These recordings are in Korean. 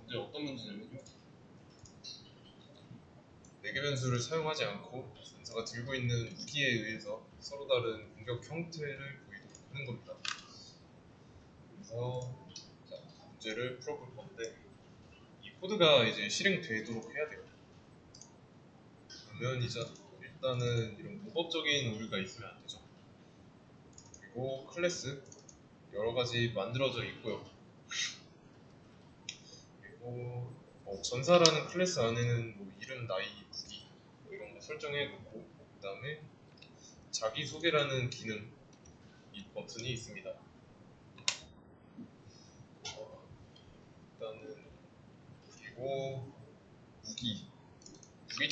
문제 어떤 문제냐면요. 4개 변수를 사용하지 않고 전사가 들고 있는 무기에 의해서 서로 다른 공격 형태를 보이도록 하는 겁니다. 그래서 자, 문제를 풀어볼 건데 이 코드가 이제 실행되도록 해야 돼요. 그러면 이제 일단은 이런 무법적인 오류가 있으면 안 되죠. 그리고 클래스 여러 가지 만들어져 있고요. 그리고 전사라는 클래스 안에는 뭐 이름, 나이, 무기 뭐 이런 거 설정해 놓고 그 다음에 자기소개라는 기능 이 버튼이 있습니다. 일단은 그리고 무기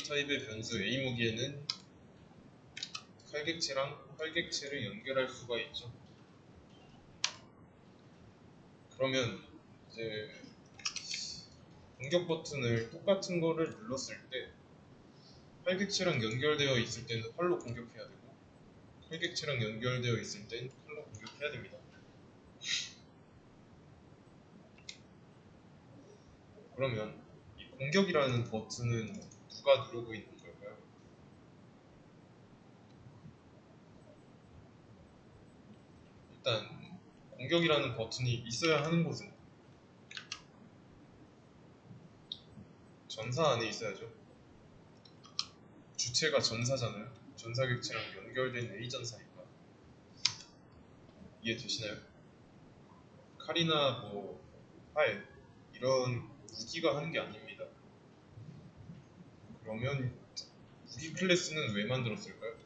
타입의 변수 A 무기에는 칼객체랑 활객체를 연결할 수가 있죠. 그러면 이제 공격 버튼을 똑같은 거를 눌렀을 때 활객체랑 연결되어 있을 때는 활로 공격해야 되고 활객체랑 연결되어 있을 땐 칼로 공격해야 됩니다. 그러면 이 공격이라는 버튼은 누가 누르고 있는 걸까요? 일단 공격이라는 버튼이 있어야 하는 곳은 전사 안에 있어야죠. 주체가 전사잖아요. 전사 객체랑 연결된 A 전사니까. 이해되시나요? 칼이나 뭐 활 이런 무기가 하는 게 아닙니다. 그러면 무기 클래스는 왜 만들었을까요?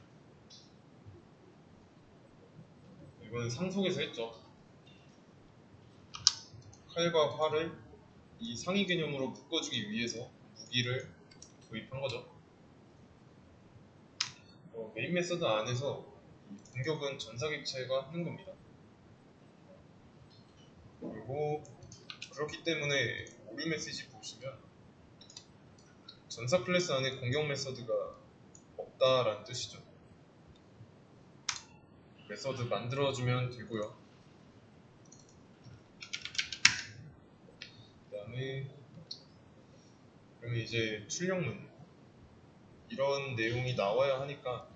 이건 상속에서 했죠. 칼과 활을 이 상위 개념으로 묶어주기 위해서 무기를 도입한 거죠. 메인 메서드 안에서 공격은 전사 객체가 하는 겁니다. 그리고 그렇기 때문에 오류 메시지 보시면 전사 클래스 안에 공격 메서드가 없다라는 뜻이죠. 메서드 만들어주면 되고요. 그 다음에 그러면 이제 출력문 이런 내용이 나와야 하니까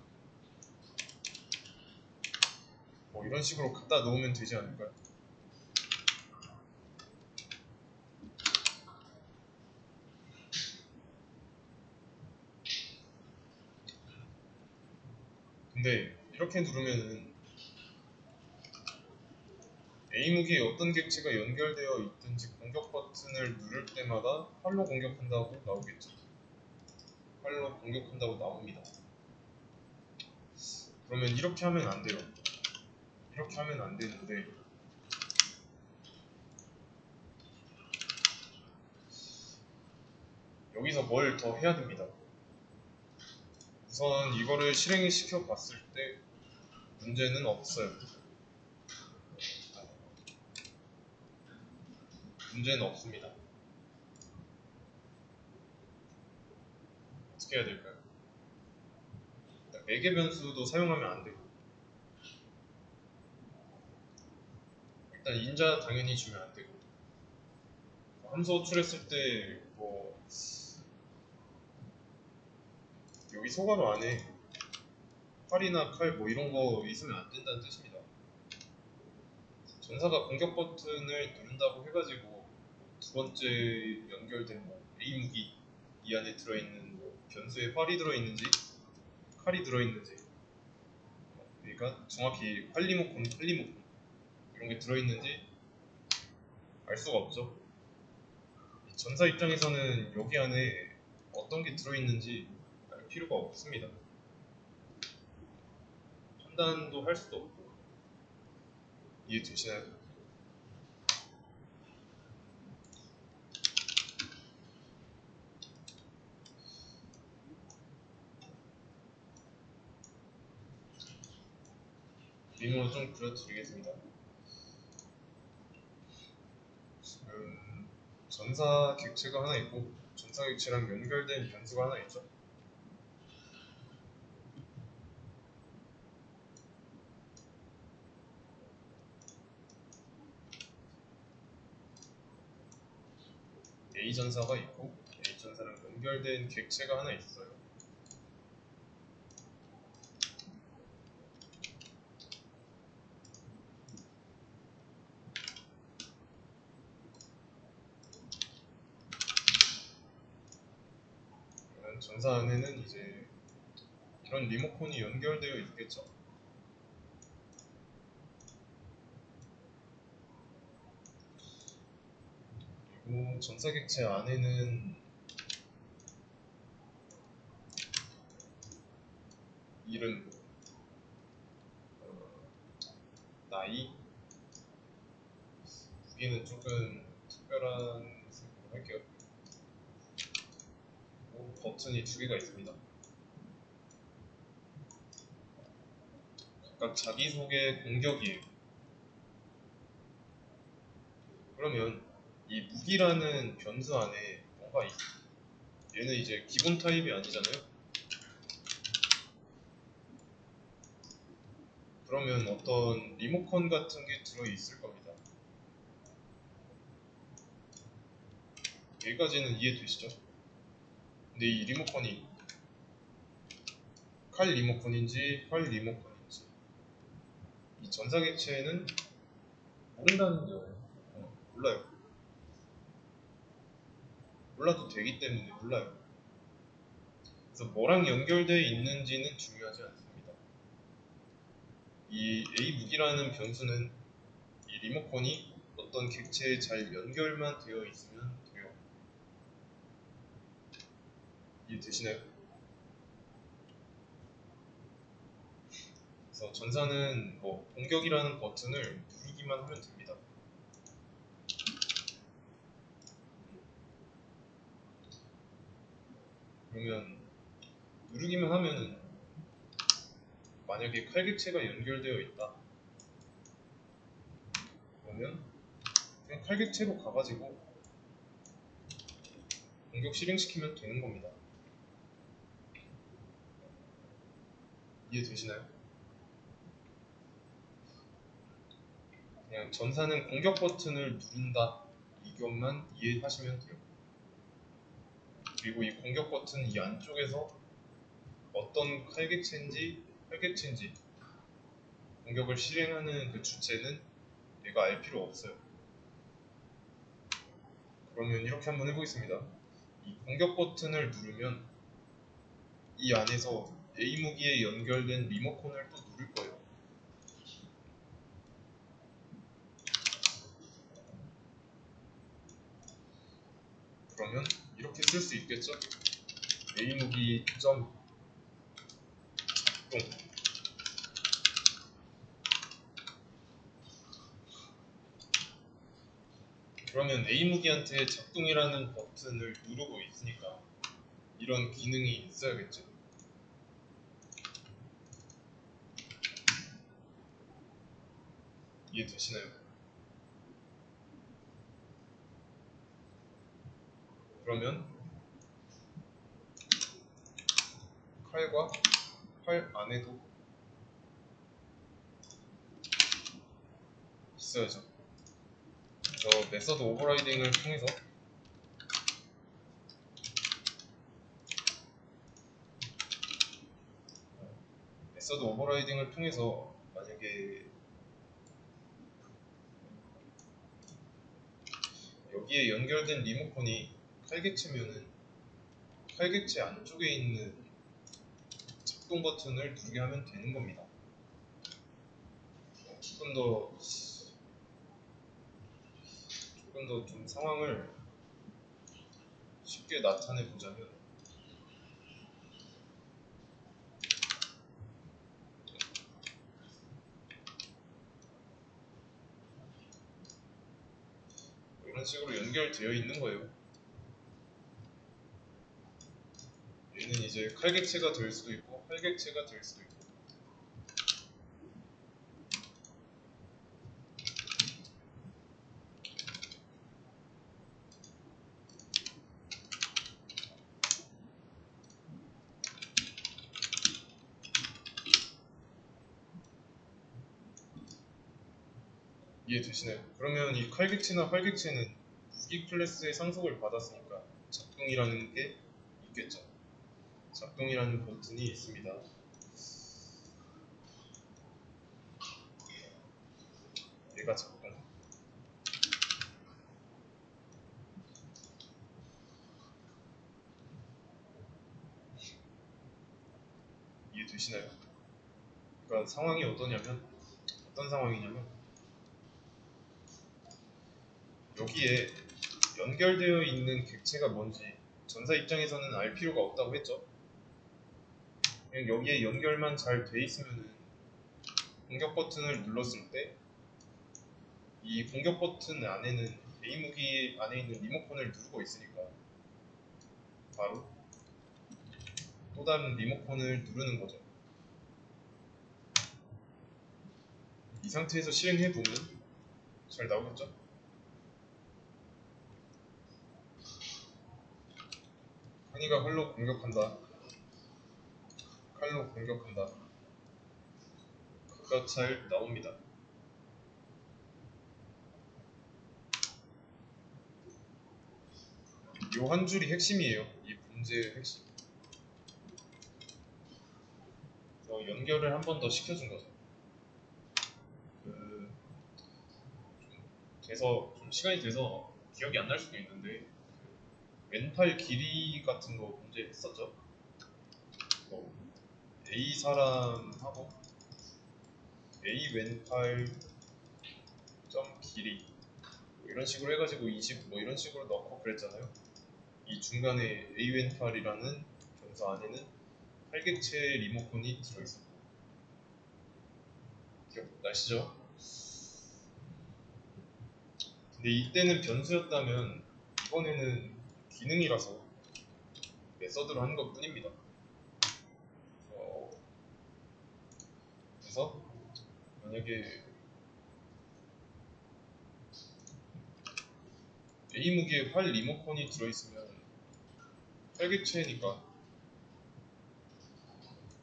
뭐 이런 식으로 갖다 놓으면 되지 않을까요? 근데 이렇게 누르면은 A 무기에 어떤 객체가 연결되어 있든지 공격 버튼을 누를 때마다 활로 공격한다고 나오겠죠. 활로 공격한다고 나옵니다. 그러면 이렇게 하면 안 돼요. 이렇게 하면 안 되는데 여기서 뭘 더 해야 됩니다. 우선 이거를 실행시켜 봤을 때 문제는 없어요. 문제는 없습니다. 어떻게 해야 될까요? 매개 변수도 사용하면 안 되고 일단 인자 당연히 주면 안 되고 함수 호출했을 때 뭐 여기 소괄호 안에 활이나 칼 뭐 이런 거 있으면 안 된다는 뜻입니다. 전사가 공격 버튼을 누른다고 해가지고 두 번째 연결된 뭐 A 무기 이 안에 들어있는 뭐 변수에 활이 들어있는지 칼이 들어있는지 그러니까 정확히 활리모콘 이런 게 들어있는지 알 수가 없죠. 전사 입장에서는 여기 안에 어떤 게 들어있는지 알 필요가 없습니다. 판단도 할 수도 없고 이해되시나요? 그림으로 좀 그려드리겠습니다. 지금 전사 객체가 하나 있고 전사 객체랑 연결된 변수가 하나 있죠. A 전사가 있고 A 전사랑 연결된 객체가 하나 있어요. 그러면 전사 안에는 이제 이런 리모컨이 연결되어 있겠죠. 그리고 전사 객체 안에는 이름, 나이, 무기는 조금 특별한 색으로 할게요. 그리고 버튼이 2개가 있습니다. 각각 자기소개 공격이에요. 그러면 이 무기라는 변수 안에 뭔가 얘는 이제 기본 타입이 아니잖아요. 그러면 어떤 리모컨 같은 게 들어있을 겁니다. 여기까지는 이해되시죠? 근데 이 리모컨이 칼 리모컨인지 활 리모컨인지 이 전사 객체는 모른다는 거예요. 몰라요. 몰라도 되기 때문에 몰라요. 그래서 뭐랑 연결되어 있는지는 중요하지 않습니다. 이 A 무기라는 변수는 이 리모컨이 어떤 객체에 잘 연결만 되어 있으면 돼요. 이해되시나요? 그래서 전사는 뭐 공격이라는 버튼을 누르기만 하면 됩니다. 그러면 누르기만 하면은 만약에 칼객체가 연결되어 있다 그러면 그냥 칼객체로 가가지고 공격 실행시키면 되는 겁니다. 이해되시나요? 그냥 전사는 공격 버튼을 누른다 이것만 이해하시면 돼요. 그리고 이 공격 버튼 이 안쪽에서 어떤 칼객체인지 활객체인지 공격을 실행하는 그 주체는 얘가 알 필요 없어요. 그러면 이렇게 한번 해보겠습니다. 이 공격 버튼을 누르면 이 안에서 A 무기에 연결된 리모컨을 또 누를 거예요. 그러면 이렇게 쓸 수 있겠죠? A 무기 점 작동. 그러면 A 무기한테 작동이라는 버튼을 누르고 있으니까 이런 기능이 있어야겠죠. 이해되시나요? 그러면 칼과 활 안에도 있어야죠. 그래서 메서드 오버라이딩을 통해서 만약에 여기에 연결된 리모컨이 칼객체면은 칼객체 안쪽에 있는 작동 버튼을 누르게 하면 되는 겁니다. 조금 더 좀 상황을 쉽게 나타내 보자면 이런 식으로 연결되어 있는 거예요. 얘는 이제 칼객체가 될 수도 있고 활객체가 될 수도 있고 이해되시나요? 그러면 이 칼객체나 활객체는 무기 클래스의 상속을 받았으니까 작동이라는 게 있겠죠. 작동이라는 버튼이 있습니다. 얘가 작동. 이해되시나요? 그러니까 상황이 어떤 상황이냐면 여기에 연결되어 있는 객체가 뭔지 전사 입장에서는 알 필요가 없다고 했죠. 그냥 여기에 연결만 잘 돼 있으면은 공격 버튼을 눌렀을 때 이 공격 버튼 안에는 A 무기 안에 있는 리모컨을 누르고 있으니까 바로 또 다른 리모컨을 누르는 거죠. 이 상태에서 실행해 보면 잘 나오겠죠? 한이가 활로 공격한다. 칼로 공격한다. 그가 잘 나옵니다. 요 한 줄이 핵심이에요. 이 문제의 핵심. 그래서 연결을 한 번 더 시켜준 거죠. 좀 시간이 돼서 기억이 안 날 수도 있는데 왼팔 길이 같은 거 문제 했었죠. A 사람하고 A 왼팔 점 길이 뭐 이런 식으로 해가지고 20 뭐 이런 식으로 넣고 그랬잖아요. 이 중간에 A 왼팔이라는 경사 안에는 활객체 리모컨이 들어있어요. 기억나시죠? 근데 이때는 변수였다면 이번에는 기능이라서 메서드로 하는 것 뿐입니다. 그래서 만약에 A 무기에 활 리모컨이 들어있으면 활객체니까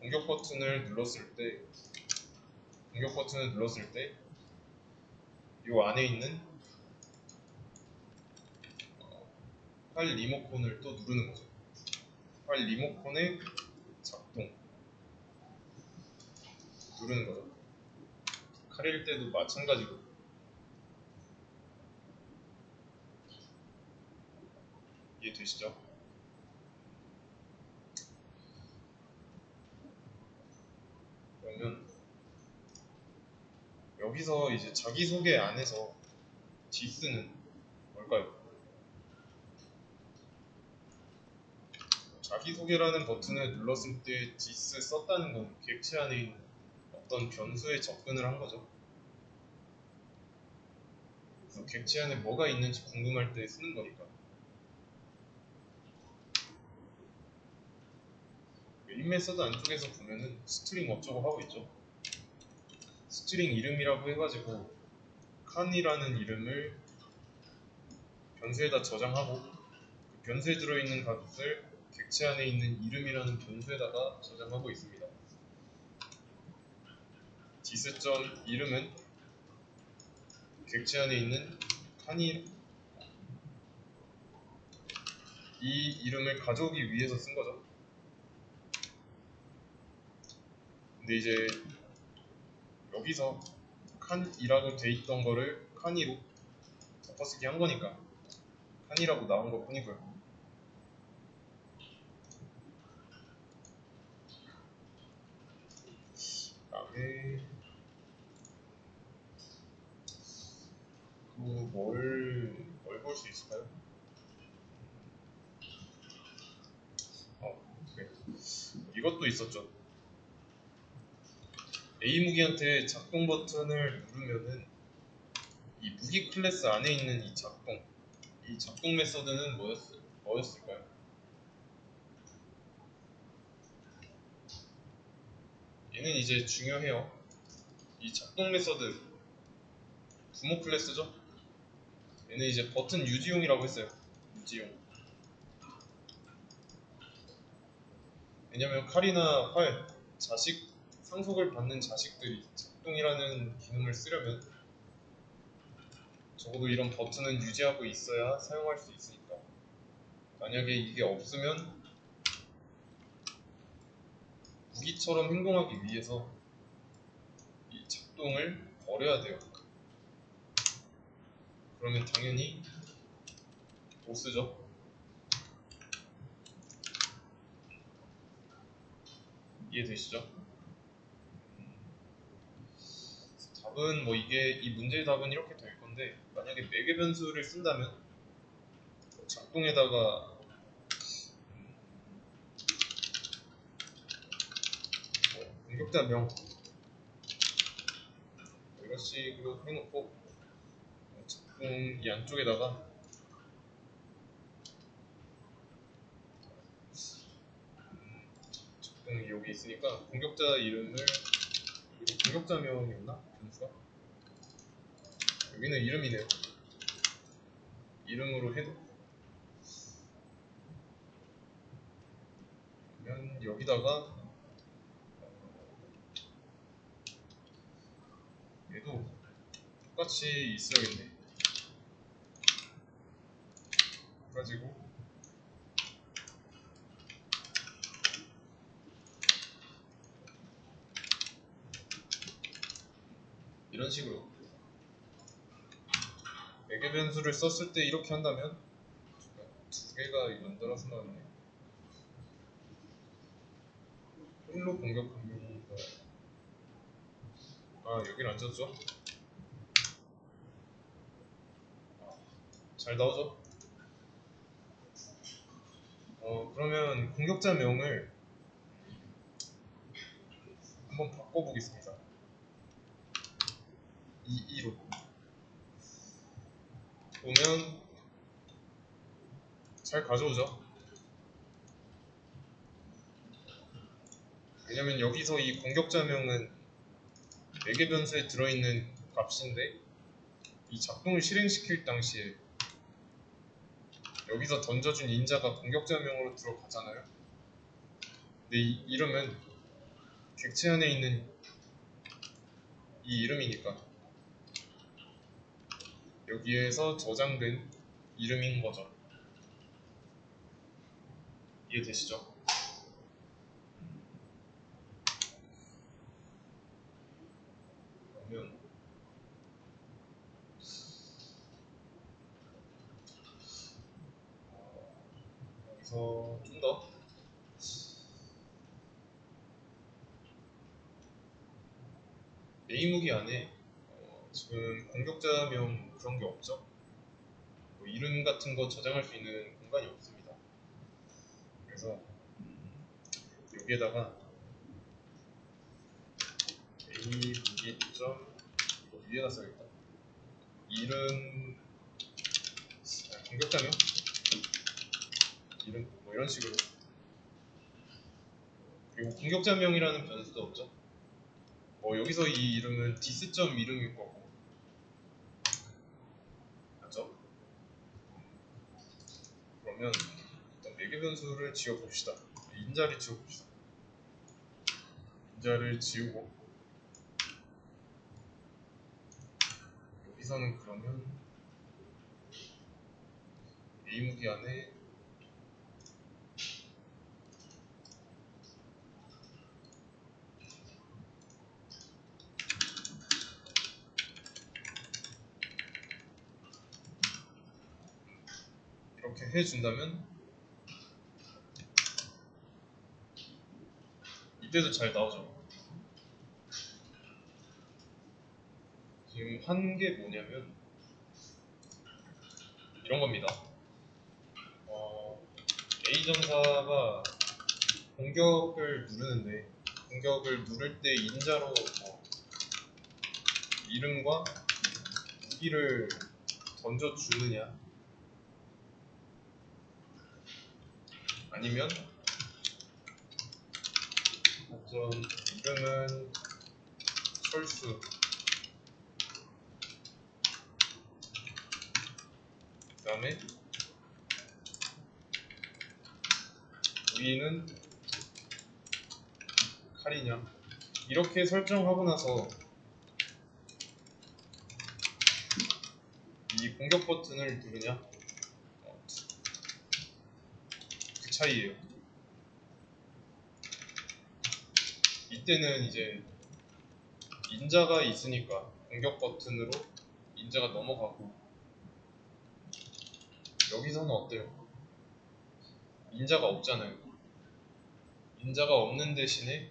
공격 버튼을 눌렀을 때 이 안에 있는 활 리모컨을 또 누르는 거죠. 활 리모컨의 작동 누르는 거죠. 칼일 때도 마찬가지고 이해되시죠? 그러면 여기서 이제 자기소개 안에서 디스는 뭘까요? 자기소개라는 버튼을 눌렀을 때 디스 썼다는 건 객체 안에 있는 어떤 변수에 접근을 한 거죠. 그래서 객체 안에 뭐가 있는지 궁금할 때 쓰는 거니까. 메인 메서드 안쪽에서 보면은 스트링 어쩌고 하고 있죠. 스트링 이름이라고 해가지고 칸이라는 이름을 변수에다 저장하고 그 변수에 들어있는 값을 객체 안에 있는 이름이라는 변수에다가 저장하고 있습니다. 디스점 이름은 객체 안에 있는 칸이 이 이름을 가져오기 위해서 쓴 거죠. 근데 이제 여기서 칸이라고 돼 있던 거를 칸이로 덮어쓰기 한 거니까 칸이라고 나온 것 뿐이고요. 그다음에 뭘 볼 수 있을까요? 그래. 이것도 있었죠. A 무기한테 작동 버튼을 누르면은 이 무기 클래스 안에 있는 이 작동 메서드는 뭐였을까요? 얘는 이제 중요해요. 이 작동 메서드 부모 클래스죠? 얘는 이제 버튼 유지용이라고 했어요. 유지용. 왜냐면 칼이나 활, 상속을 받는 자식들이 작동이라는 기능을 쓰려면 적어도 이런 버튼은 유지하고 있어야 사용할 수 있으니까. 만약에 이게 없으면 무기처럼 행동하기 위해서 이 작동을 버려야 돼요. 그러면 당연히 보스죠. 이해되시죠? 답은 뭐 이 문제의 답은 이렇게 될 건데, 만약에 매개 변수를 쓴다면 작동에다가 공격자명 이런 식으로 해놓고 작동 이 안쪽에다가 작동이 여기 있으니까 공격자 이름을, 이거 공격자명이었나? 변수가? 여기는 이름이네요. 이름으로 해놓고 그러면 여기다가 얘도 똑같이 있어야겠네. 그래가지고 이런 식으로 매개 변수를 썼을 때 이렇게 한다면 두 개가 연달아서 나왔네. 홀로 공격합니다. 아, 여기는 안 쳤죠? 잘 나오죠? 그러면 공격자명을 한번 바꿔보겠습니다. 2로 보면 잘 가져오죠? 왜냐면 여기서 이 공격자명은 매개 변수에 들어있는 값인데 이 작동을 실행시킬 당시에 여기서 던져준 인자가 공격자명으로 들어가잖아요. 근데 이 이름은 객체 안에 있는 이 이름이니까 여기에서 저장된 이름인 거죠. 이해되시죠? 그러면 여기서 좀 더 메인 무기 안에 지금 공격자명 그런 게 없죠? 뭐 이름 같은 거 저장할 수 있는 공간이 없습니다. 그래서 여기에다가 메인 무기 점 이거 위에다 써야겠다. 이름 공격자명 이름 뭐 이런 식으로. 그리고 공격자명이라는 변수도 없죠. 여기서 이 이름은 디스점 이름일 거고, 맞죠? 그러면 일단 매개 변수를 지워봅시다. 인자를 지워봅시다. 인자를 지우고 여기서는 그러면 A 무기 안에 이렇게 해준다면 이때도 잘 나오죠. 지금 한 게 뭐냐면 이런 겁니다. A 전사가 공격을 누르는데 공격을 누를 때 인자로 이름과 무기를 던져주느냐 아니면 어떤 이름은 철수 그 다음에 무기는 칼이냐 이렇게 설정하고 나서 이 공격 버튼을 누르냐 그 차이예요. 이때는 이제 인자가 있으니까 공격 버튼으로 인자가 넘어가고, 여기서는 어때요? 인자가 없잖아요. 인자가 없는 대신에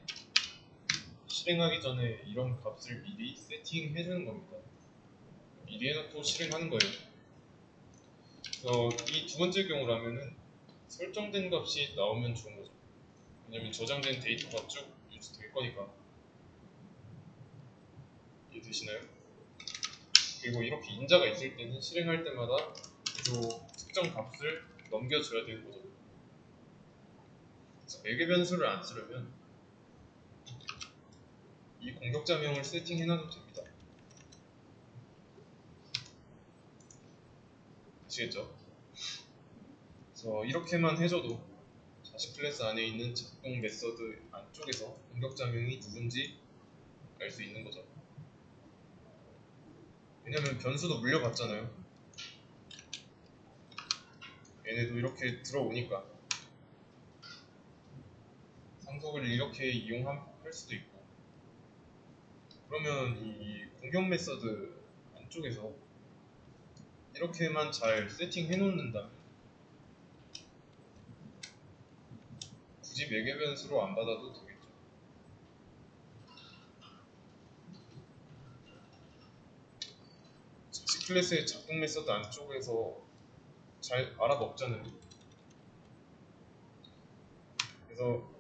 실행하기 전에 이런 값을 미리 세팅해주는 겁니다. 미리 해놓고 실행하는 거예요. 그래서 이 두 번째 경우라면은 설정된 값이 나오면 좋은 거죠. 왜냐면 저장된 데이터가 쭉 유지될 거니까. 이해되시나요? 그리고 이렇게 인자가 있을 때는 실행할 때마다 계속 특정 값을 넘겨줘야 되는 거죠. 그래서 매개 변수를 안 쓰려면 이 공격자명을 세팅해놔도 됩니다. 아시겠죠? 그래서 이렇게만 해줘도 자식 클래스 안에 있는 작동 메서드 안쪽에서 공격자명이 누군지 알 수 있는 거죠. 왜냐면 변수도 물려봤잖아요. 얘네도 이렇게 들어오니까 상속을 이렇게 이용할 수도 있고, 그러면 이 공격 메서드 안쪽에서 이렇게만 잘 세팅해 놓는다면 굳이 매개 변수로 안 받아도 되겠죠. 자식 클래스의 작동 메서드 안쪽에서 잘 알아먹잖아요. 그래서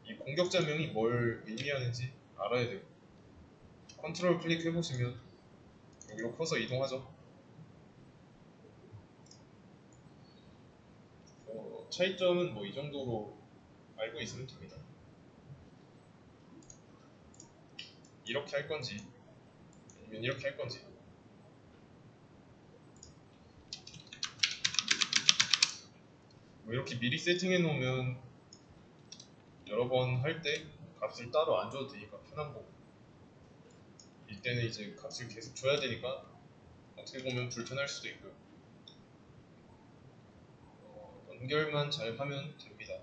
이 공격자명이 뭘 의미하는지 알아야 돼요. 컨트롤 클릭해보시면 여기로 커서 이동하죠. 차이점은 뭐 이 정도로 알고 있으면 됩니다. 이렇게 할 건지 아니면 이렇게 할 건지. 뭐 이렇게 미리 세팅해 놓으면 여러 번 할 때 값을 따로 안 줘도 되니까 편한 거고, 이때는 이제 값을 계속 줘야 되니까 어떻게 보면 불편할 수도 있고요. 연결만 잘 하면 됩니다.